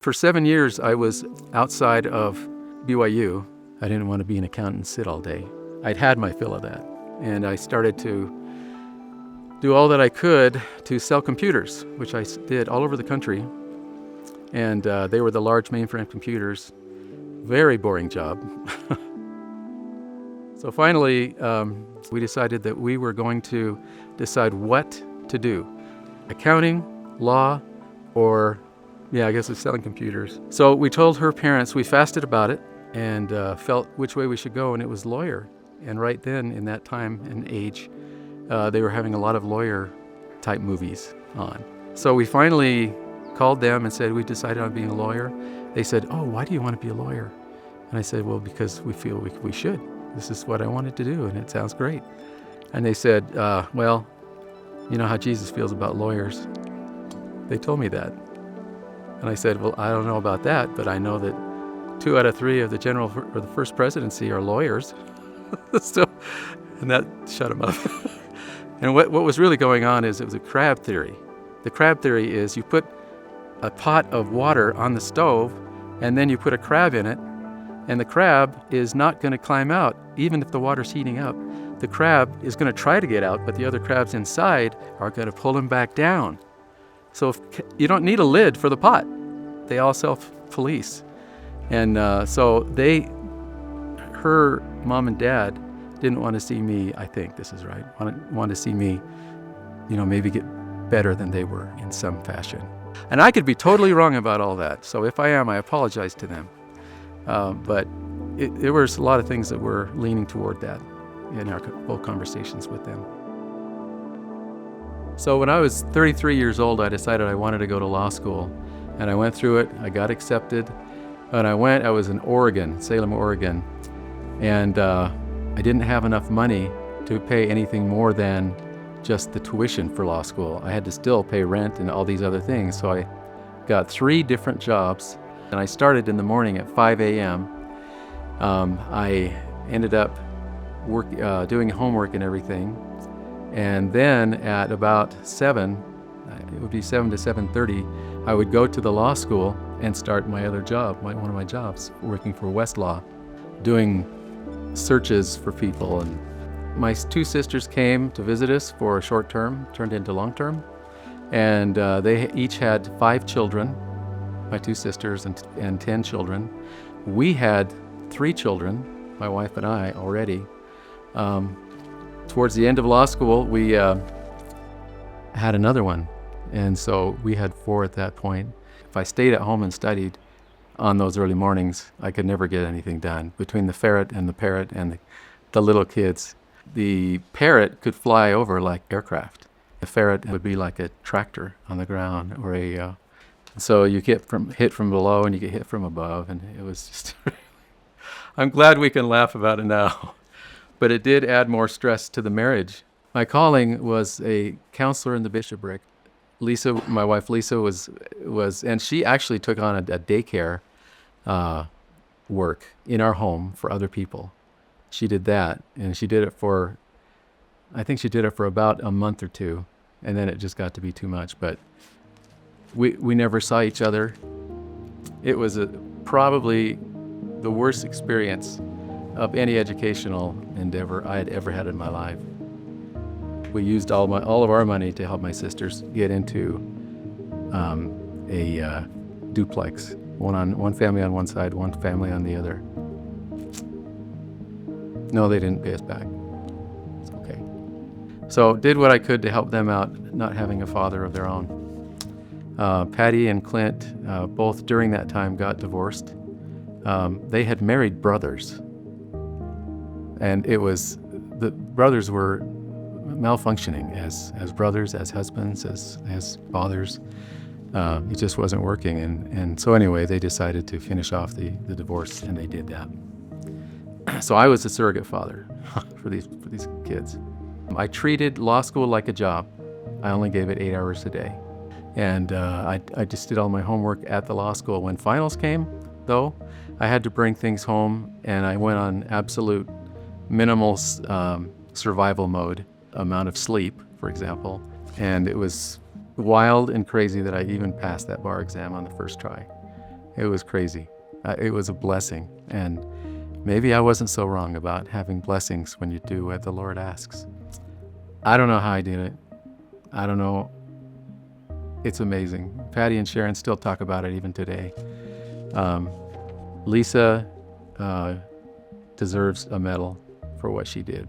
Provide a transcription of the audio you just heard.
For 7 years, I was outside of BYU. I didn't want to be an accountant and sit all day. I'd had my fill of that, and I started to do all that I could to sell computers, which I did all over the country. And they were the large mainframe computers. Very boring job. So finally, we decided that we were going to decide what to do. Accounting, law, or I guess it's selling computers. So we told her parents, we fasted about it and felt which way we should go, and it was lawyer. And right then, in that time and age, they were having a lot of lawyer-type movies on. So we finally called them and said, we decided on being a lawyer. They said, oh, why do you want to be a lawyer? And I said, well, because we feel we should. This is what I wanted to do, and it sounds great. And they said, well, you know how Jesus feels about lawyers. They told me that. And I said, well, I don't know about that, but I know that 2 out of 3 of the the first presidency are lawyers. So, and that shut them up. And what was really going on is it was a crab theory. The crab theory is you put a pot of water on the stove, and then you put a crab in it, and the crab is not going to climb out, even if the water's heating up. The crab is going to try to get out, but the other crabs inside are going to pull him back down. So you don't need a lid for the pot. They all self-police. And so her mom and dad didn't want to see me, I think this is right, want to see me, maybe get better than they were in some fashion. And I could be totally wrong about all that. So if I am, I apologize to them. But there was a lot of things that were leaning toward that in our both conversations with them. So when I was 33 years old, I decided I wanted to go to law school. And I went through it. I got accepted. And I was in Oregon, Salem, Oregon. And I didn't have enough money to pay anything more than just the tuition for law school. I had to still pay rent and all these other things. So I got 3 different jobs. And I started in the morning at 5 a.m. I ended up doing homework and everything. And then at about 7, it would be 7 to 7:30, I would go to the law school and start my other job, one of my jobs, working for Westlaw, doing searches for people. And my 2 sisters came to visit us for a short term, turned into long term. And they each had 5 children, my 2 sisters and 10 children. We had 3 children, my wife and I, already. Towards the end of law school, we had another one. And so we had 4 at that point. If I stayed at home and studied on those early mornings, I could never get anything done. Between the ferret and the parrot and the little kids, the parrot could fly over like aircraft. The ferret would be like a tractor on the ground, or so you get hit from below and you get hit from above, and it was just. I'm glad we can laugh about it now, but it did add more stress to the marriage. My calling was a counselor in the bishopric. Lisa, my wife Lisa, was, and she actually took on a daycare work in our home for other people. She did that, and she did it for about a month or 2, and then it just got to be too much. But we never saw each other. It was probably the worst experience of any educational endeavor I had ever had in my life. We used all of our money to help my sisters get into a duplex, one family on one side, one family on the other. No, they didn't pay us back. It's okay. So did what I could to help them out, not having a father of their own. Patty and Clint, both during that time, got divorced. They had married brothers, and the brothers were malfunctioning as brothers, as husbands, as fathers. It just wasn't working, and so anyway, they decided to finish off the divorce, and they did that. So I was a surrogate father for these kids. I treated law school like a job. I only gave it 8 hours a day, and I just did all my homework at the law school. When finals came, though, I had to bring things home, and I went on absolute minimal survival mode. Amount of sleep, for example, and it was wild and crazy that I even passed that bar exam on the first try. It was crazy. It was a blessing. And maybe I wasn't so wrong about having blessings when you do what the Lord asks. I don't know how I did it. I don't know. It's amazing. Patty and Sharon still talk about it even today. Lisa deserves a medal for what she did.